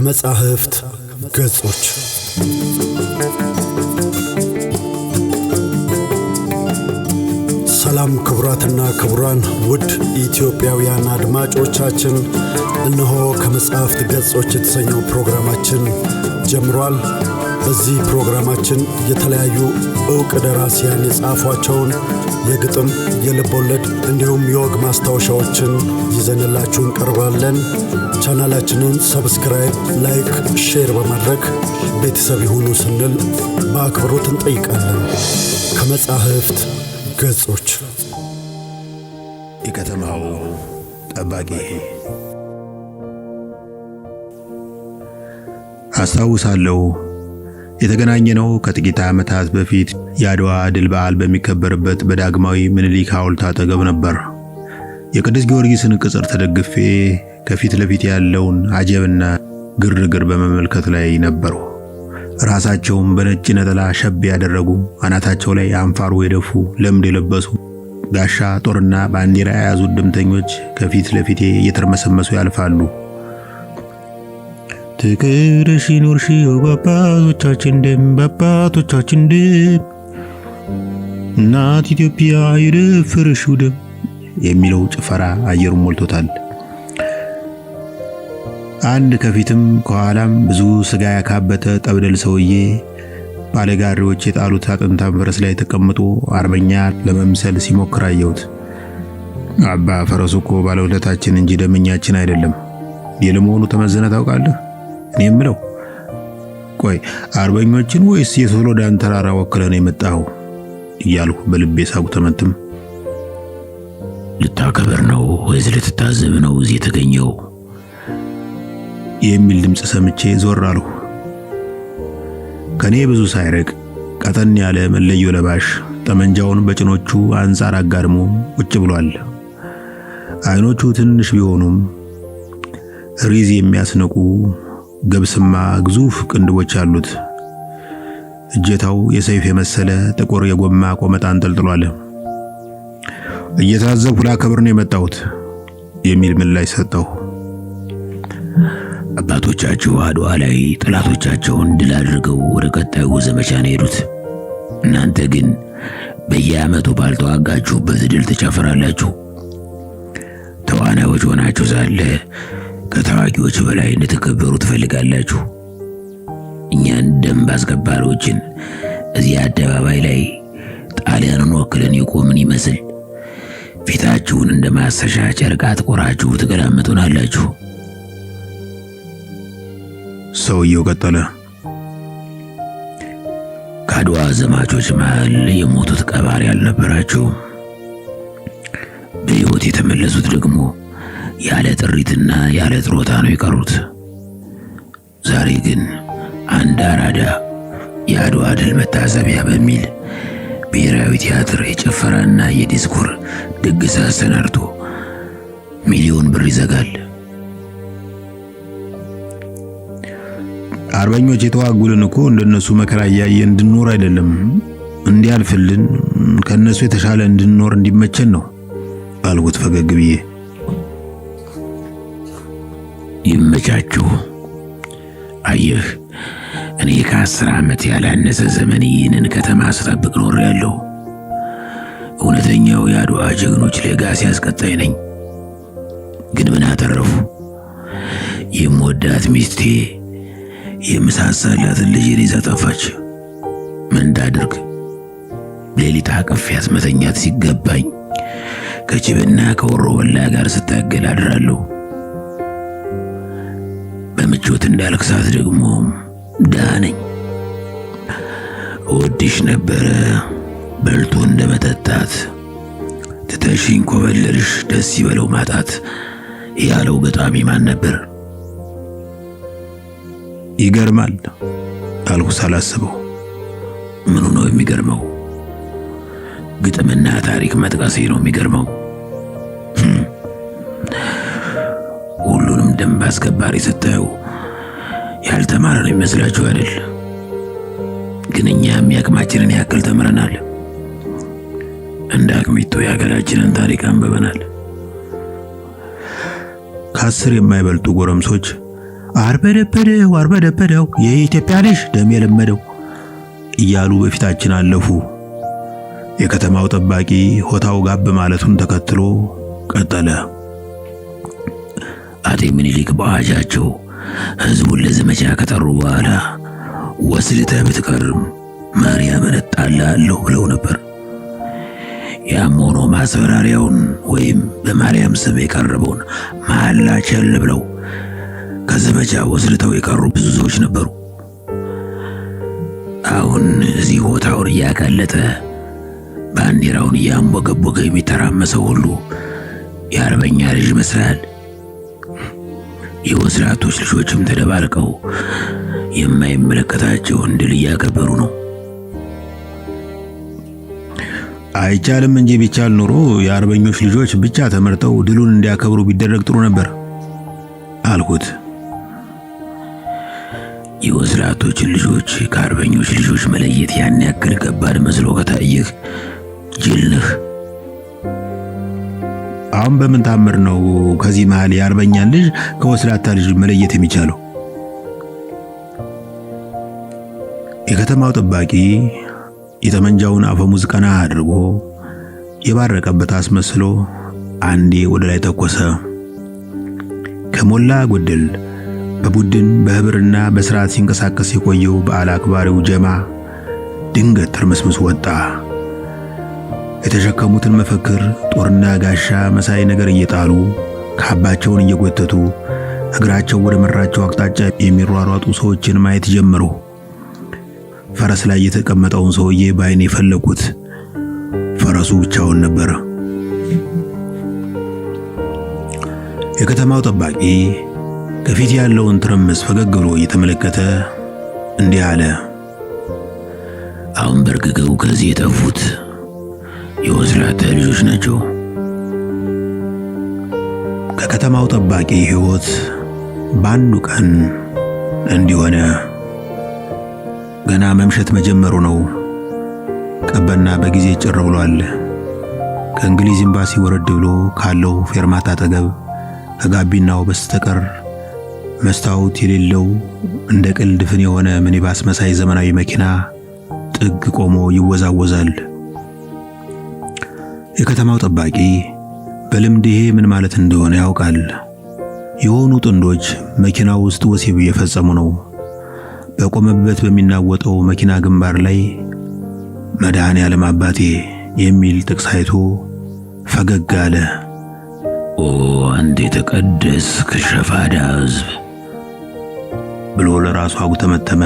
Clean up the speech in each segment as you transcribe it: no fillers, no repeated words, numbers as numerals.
ከመጻሕፍት ገጾች ሰላም ክቡራትና ክቡራን ውድ ኢትዮጵያውያን አድማጮቻችን፣ እነሆ ከመጻሕፍት ገጾች የተሰኘው ፕሮግራማችን ጀምሯል። በዚህ ፕሮግራማችን የተለያዩ ዕውቅ ደራሲያን የጻፏቸውን የግጥም፣ የልቦለድ እንዲሁም የወግ ማስታወሻዎችን ይዘንላችሁ እንቀርባለን። ቻናላችንን ሰብስክራይብ፣ ላይክ፣ ሼር በማድረግ ቤተሰብ ይሁኑ ስንል በአክብሮት እንጠይቃለን። ከመጻሕፍት ገጾች የከተማው ጠባቂ። አስታውሳለሁ የተገናኘነው ከጥቂት ዓመታት በፊት የአድዋ ድል በዓል በሚከበርበት በዳግማዊ ምኒልክ ሐውልት አጠገብ ነበር። የቅዱስ ጊዮርጊስን ቅጽር ተደግፌ ከፊት ለፊት ያለውን አጀብና ግርግር በመመልከት ላይ ነበሩ። ራሳቸውን በነጭ ነጠላ ሸብ ያደረጉ፣ አናታቸው ላይ አንፋሮ የደፉ፣ ለምድ የለበሱ ጋሻ ጦርና ባንዲራ የያዙ ድምተኞች ከፊት ለፊቴ እየተርመሰመሱ ያልፋሉ። ትቅርሽ ኑርሺው በአባቶቻችን ደም በአባቶቻችን ደም እናት ኢትዮጵያ የደፈረሽው ደም የሚለው ጭፈራ አየሩን ሞልቶታል። አንድ ከፊትም ከኋላም ብዙ ስጋ ያካበተ ጠብደል ሰውዬ ባለጋሪዎች የጣሉት አጥንታም ፈረስ ላይ ተቀምጦ አርበኛ ለመምሰል ሲሞክር አየሁት። አባ ፈረሱ እኮ ባለውለታችን እንጂ ደመኛችን አይደለም። የለመሆኑ ተመዘነ ታውቃለህ? እኔ የምለው ቆይ አርበኞችን ወይስ የሶሎዳን ተራራ ወክለን የመጣው እያልኩ በልቤ ሳቁ ተመትም። ልታከብር ነው ወይስ ልትታዘብ ነው እዚህ የተገኘው የሚል ድምጽ ሰምቼ ዞር አልሁ። ከኔ ብዙ ሳይርቅ ቀጠን ያለ መለዮ ለባሽ ጠመንጃውን በጭኖቹ አንጻር አጋድሞ ቁጭ ብሏል። አይኖቹ ትንሽ ቢሆኑም ሪዝ የሚያስነቁ ገብስማ ግዙፍ ቅንድቦች አሉት። እጀታው የሰይፍ የመሰለ ጥቁር የጎማ ቆመጣ አንጠልጥሏል። እየታዘብኩ ላከብር ነው የመጣሁት የሚል ምላሽ ሰጠሁ። አባቶቻችሁ አድዋ ላይ ጠላቶቻቸውን ድል አድርገው ወደ ቀጣዩ ዘመቻ ነው የሄዱት። እናንተ ግን በየዓመቱ ባልተዋጋችሁበት ድል ተጨፍራላችሁ። ተዋናዮች ሆናችሁ ሳለ ከተዋጊዎች በላይ እንድትከበሩ ትፈልጋላችሁ። እኛን ደንብ አስከባሪዎችን እዚህ አደባባይ ላይ ጣሊያንን ወክለን የቆምን ይመስል ፊታችሁን እንደ ማሰሻ ጨርቅ አጥቆራችሁ ትገላምጡናላችሁ። ሰውየው ቀጠለ። ከአድዋ ዘማቾች መሃል የሞቱት ቀባሪ አልነበራቸውም። በሕይወት የተመለሱት ደግሞ ያለ ጥሪትና ያለ ጥሮታ ነው የቀሩት። ዛሬ ግን አንድ አራዳ የአድዋ ድል መታሰቢያ በሚል ብሔራዊ ቲያትር የጭፈራና የዲስኩር ድግስ አሰናድቶ ሚሊዮን ብር ይዘጋል። አርበኞች የተዋጉልን እኮ እንደነሱ መከራ እያየን እንድንኖር አይደለም፣ እንዲያልፍልን ከነሱ የተሻለ እንድንኖር እንዲመቸን ነው አልኩት ፈገግ ብዬ። ይመቻችሁ። አየህ እኔ ከ10 ዓመት ያላነሰ ዘመን ይህንን ከተማ ስጠብቅ ኖሬያለሁ። እውነተኛው የአድዋ ጀግኖች ሌጋሲ አስቀጣይ ነኝ። ግን ምን አተረፉ? የምወዳት ሚስቴ የምሳሳላትን ልጄን ይዛ ጠፋች። ምን እንዳድርግ? ሌሊት አቅፌያት መተኛት ሲገባኝ ከጅብና ከወሮ በላ ጋር ስታገል አድራለሁ። በምቾት እንዳልክሳት ደግሞ ድሃ ነኝ። እወድሽ ነበረ በልቶ እንደመጠጣት፣ ትተሽኝ ኮበለልሽ ደስ ይበለው ማጣት ያለው ገጣሚ ማን ነበር? ይገርማል አልኩ ሳላስበው። ምኑ ነው የሚገርመው? ግጥምና ታሪክ መጥቀሴ ነው የሚገርመው። ሁሉንም ደንብ አስከባሪ ስታዩ ያልተማረ ነው የሚመስላችሁ አይደል? ግን እኛም ያቅማችንን ያክል ተምረናል። እንደ አቅሚቱ የሀገራችንን ታሪክ አንብበናል። ከ10 የማይበልጡ ጎረምሶች አርበደበደው የኢትዮጵያ ልጅ ደም የለመደው እያሉ በፊታችን አለፉ። የከተማው ጠባቂ ሆታው ጋብ ማለቱን ተከትሎ ቀጠለ። አጤ ምኒልክ በአዋጃቸው ህዝቡን ለዘመቻ ከጠሩ በኋላ ወስልተህ ብትቀርም ማርያም እነጣልሃለሁ ብለው ነበር። ያም ሆኖ ማስፈራሪያውን ወይም በማርያም ስም የቀረበውን መሐላ ቸል ብለው ከዘመቻ ወስልተው የቀሩ ብዙ ሰዎች ነበሩ። አሁን እዚህ ሆታውን እያቀለጠ ባንዲራውን እያንቦገቦገ የሚተራመሰው ሁሉ የአርበኛ ልጅ ይመስላል። የወስላቶች ልጆችም ተደባልቀው የማይመለከታቸውን ድል እያከበሩ ነው። አይቻልም እንጂ ቢቻል ኖሮ የአርበኞች ልጆች ብቻ ተመርጠው ድሉን እንዲያከብሩ ቢደረግ ጥሩ ነበር አልኩት። የወስላቶችን ልጆች ከአርበኞች ልጆች መለየት ያን ያክል ከባድ መስሎ ከታየህ ጅል ነህ። አሁን በምን ታምር ነው ከዚህ መሃል የአርበኛን ልጅ ከወስላታ ልጅ መለየት የሚቻለው? የከተማው ጠባቂ የጠመንጃውን አፈሙዝ ቀና አድርጎ የባረቀበት አስመስሎ አንዴ ወደ ላይ ተኮሰ። ከሞላ ጎደል በቡድን በህብርና በስርዓት ሲንቀሳቀስ የቆየው በዓል አክባሪው ጀማ ድንገት ትርምስምስ ወጣ። የተሸከሙትን መፈክር ጦርና ጋሻ መሳይ ነገር እየጣሉ ካባቸውን እየጎተቱ እግራቸው ወደ መራቸው አቅጣጫ የሚሯሯጡ ሰዎችን ማየት ጀመሩ። ፈረስ ላይ የተቀመጠውን ሰውዬ በዓይኔ የፈለኩት። ፈረሱ ብቻውን ነበር። የከተማው ጠባቂ ከፊት ያለውን ትርምስ ፈገግ ብሎ እየተመለከተ እንዲህ አለ። አሁን በርግገው ከዚህ የጠፉት የወስላታ ልጆች ናቸው። ከከተማው ጠባቂ ሕይወት በአንዱ ቀን እንዲሆነ ገና መምሸት መጀመሩ ነው። ቀበና በጊዜ ጭር ብሏል። ከእንግሊዝ ኤምባሲ ወረድ ብሎ ካለው ፌርማታ አጠገብ ከጋቢናው በስተቀር መስታወት የሌለው እንደ ቅል ድፍን የሆነ ሚኒባስ መሳይ ዘመናዊ መኪና ጥግ ቆሞ ይወዛወዛል። የከተማው ጠባቂ በልምድ ይሄ ምን ማለት እንደሆነ ያውቃል። የሆኑ ጥንዶች መኪናው ውስጥ ወሲብ እየፈጸሙ ነው። በቆመበት በሚናወጠው መኪና ግንባር ላይ መድኃኔዓለም አባቴ የሚል ጥቅስ አይቶ ፈገግ አለ። ኦ አንተ የተቀደስክ ሸፋዳ ሕዝብ ብሎ ለራሱ አጉተመተመ።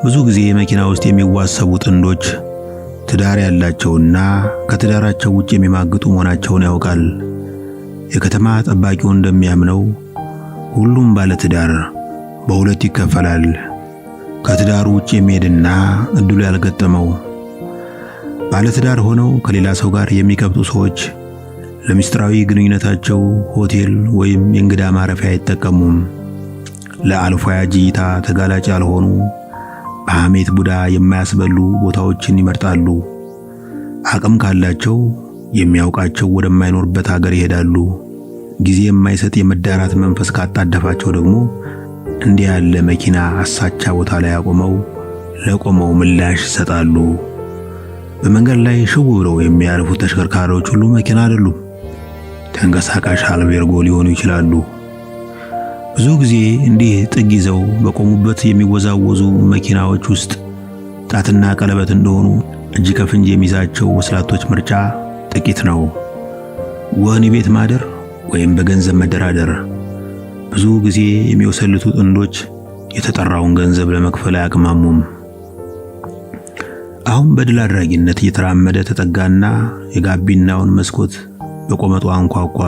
ብዙ ጊዜ መኪና ውስጥ የሚዋሰቡ ጥንዶች ትዳር ያላቸውና ከትዳራቸው ውጭ የሚማግጡ መሆናቸውን ያውቃል። የከተማ ጠባቂው እንደሚያምነው ሁሉም ባለ ትዳር በሁለት ይከፈላል። ከትዳሩ ውጭ የሚሄድና እድሉ ያልገጠመው። ባለ ትዳር ሆነው ከሌላ ሰው ጋር የሚቀብጡ ሰዎች ለሚስጥራዊ ግንኙነታቸው ሆቴል ወይም የእንግዳ ማረፊያ አይጠቀሙም። ለአልፎ ያጅ እይታ ተጋላጭ ያልሆኑ በሐሜት ቡዳ የማያስበሉ ቦታዎችን ይመርጣሉ። አቅም ካላቸው የሚያውቃቸው ወደማይኖርበት ሀገር ይሄዳሉ። ጊዜ የማይሰጥ የመዳራት መንፈስ ካጣደፋቸው ደግሞ እንዲህ ያለ መኪና አሳቻ ቦታ ላይ አቆመው ለቆመው ምላሽ ይሰጣሉ። በመንገድ ላይ ሽው ብለው የሚያልፉት ተሽከርካሪዎች ሁሉ መኪና አይደሉም፣ ተንቀሳቃሽ አልቤርጎ ሊሆኑ ይችላሉ። ብዙ ጊዜ እንዲህ ጥግ ይዘው በቆሙበት የሚወዛወዙ መኪናዎች ውስጥ ጣትና ቀለበት እንደሆኑ እጅ ከፍንጅ የሚይዛቸው ወስላቶች ምርጫ ጥቂት ነው። ወህኒ ቤት ማደር ወይም በገንዘብ መደራደር። ብዙ ጊዜ የሚወሰልቱ ጥንዶች የተጠራውን ገንዘብ ለመክፈል አያቅማሙም። አሁን በድል አድራጊነት እየተራመደ ተጠጋና የጋቢናውን መስኮት በቆመጡ አንኳኳ።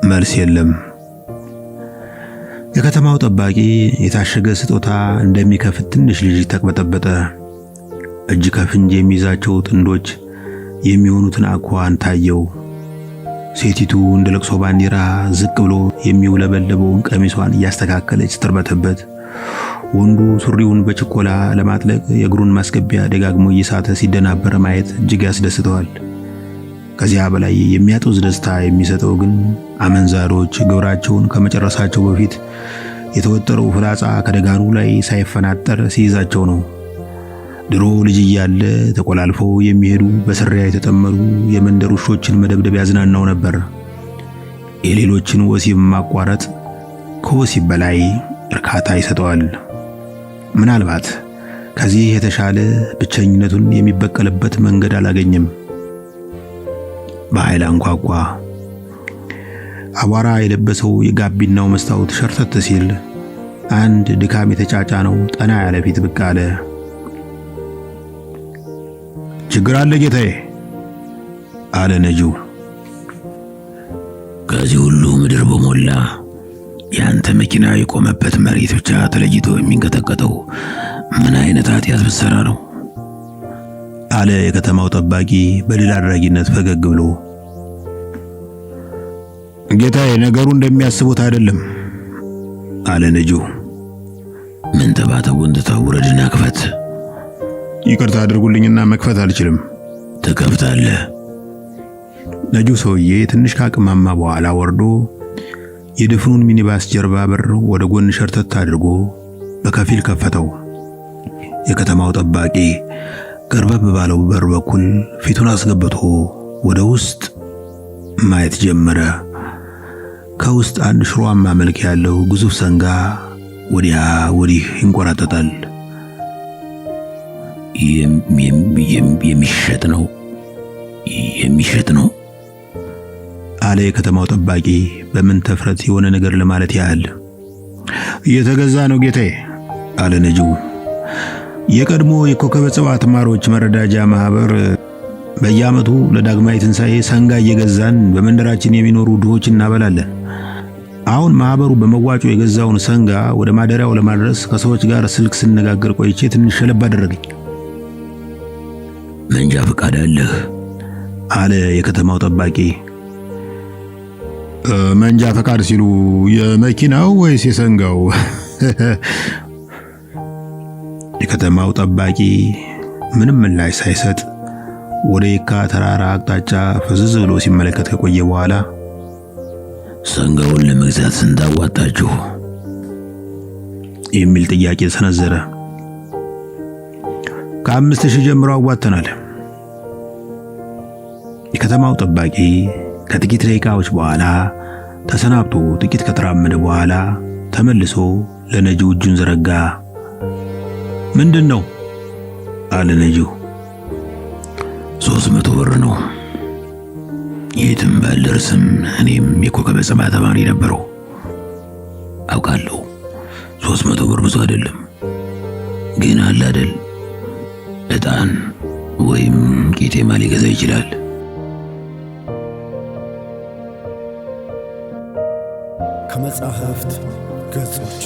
መልስ የለም። የከተማው ጠባቂ የታሸገ ስጦታ እንደሚከፍት ትንሽ ልጅ ተቅበጠበጠ። እጅ ከፍንጅ የሚይዛቸው ጥንዶች የሚሆኑትን አኳኋን ታየው። ሴቲቱ እንደ ለቅሶ ባንዲራ ዝቅ ብሎ የሚውለበለበውን ቀሚሷን እያስተካከለች ስትርበተበት፣ ወንዱ ሱሪውን በችኮላ ለማጥለቅ የእግሩን ማስገቢያ ደጋግሞ እየሳተ ሲደናበር ማየት እጅግ ያስደስተዋል። ከዚያ በላይ የሚያጦዝ ደስታ የሚሰጠው ግን አመንዛሮች ግብራቸውን ከመጨረሳቸው በፊት የተወጠረው ፍላጻ ከደጋኑ ላይ ሳይፈናጠር ሲይዛቸው ነው። ድሮ ልጅ እያለ ተቆላልፈው የሚሄዱ በስሪያ የተጠመዱ የመንደር ውሾችን መደብደብ ያዝናናው ነበር። የሌሎችን ወሲብ ማቋረጥ ከወሲብ በላይ እርካታ ይሰጠዋል። ምናልባት ከዚህ የተሻለ ብቸኝነቱን የሚበቀልበት መንገድ አላገኘም። በኃይል አንኳኳ። አቧራ የለበሰው የጋቢናው መስታወት ሸርተት ሲል አንድ ድካም የተጫጫነው ጠና ያለ ፊት ብቅ አለ። ችግር አለ ጌታዬ አለ ነጂው። ከዚህ ሁሉ ምድር በሞላ ያንተ መኪና የቆመበት መሬት ብቻ ተለይቶ የሚንቀጠቀጠው ምን አይነት ኃጢአት ብትሰራ ነው? አለ የከተማው ጠባቂ በድል አድራጊነት ፈገግ ብሎ። ጌታዬ ነገሩ እንደሚያስቡት አይደለም አለ ነጂው። ምን ተባተቡን ትተው ውረድና ክፈት። ይቅርታ አድርጉልኝና መክፈት አልችልም። ትከፍታለህ። ነጂው ሰውዬ ትንሽ ካቅማማ በኋላ ወርዶ የድፍኑን ሚኒባስ ጀርባ በር ወደ ጎን ሸርተት አድርጎ በከፊል ከፈተው። የከተማው ጠባቂ ቀርበብ ባለው በር በኩል ፊቱን አስገብቶ ወደ ውስጥ ማየት ጀመረ። ከውስጥ አንድ ሽሮአማ መልክ ያለው ግዙፍ ሰንጋ ወዲያ ወዲህ ይንቆራጠጣል። የሚሸጥ ነው አለ የከተማው ጠባቂ በምን ተፍረት የሆነ ነገር ለማለት ያህል። እየተገዛ ነው ጌታዬ አለ ነጂው። የቀድሞ የኮከበ ጽባህ ተማሪዎች መረዳጃ ማህበር በየዓመቱ ለዳግማዊ ትንሣኤ ሰንጋ እየገዛን በመንደራችን የሚኖሩ ድሆች እናበላለን። አሁን ማህበሩ በመዋጮ የገዛውን ሰንጋ ወደ ማደሪያው ለማድረስ ከሰዎች ጋር ስልክ ስነጋገር ቆይቼ ትንሽ ሸለብ አደረገኝ። መንጃ ፈቃድ አለህ? አለ የከተማው ጠባቂ። መንጃ ፈቃድ ሲሉ የመኪናው ወይስ የሰንጋው? የከተማው ጠባቂ ምንም ምላሽ ሳይሰጥ ወደ የካ ተራራ አቅጣጫ ፈዘዝ ብሎ ሲመለከት ከቆየ በኋላ ሰንጋውን ለመግዛት ስንት አዋጣችሁ? የሚል ጥያቄ ሰነዘረ። ከ5000 ጀምሮ አዋጥተናል። የከተማው ጠባቂ ከጥቂት ደቂቃዎች በኋላ ተሰናብቶ ጥቂት ከተራመደ በኋላ ተመልሶ ለነጂው እጁን ዘረጋ። ምንድነው? አለ ነጂው። 300 ብር ነው። የትም ባልደርስም እኔም የኮከበ ጽባህ ተማሪ ነበረው። አውቃለሁ 300 ብር ብዙ አይደለም፣ ግን አለ አይደል ዕጣን ወይም ቄጤማ ሊገዛ ይችላል። ከመጻሕፍት ገጾች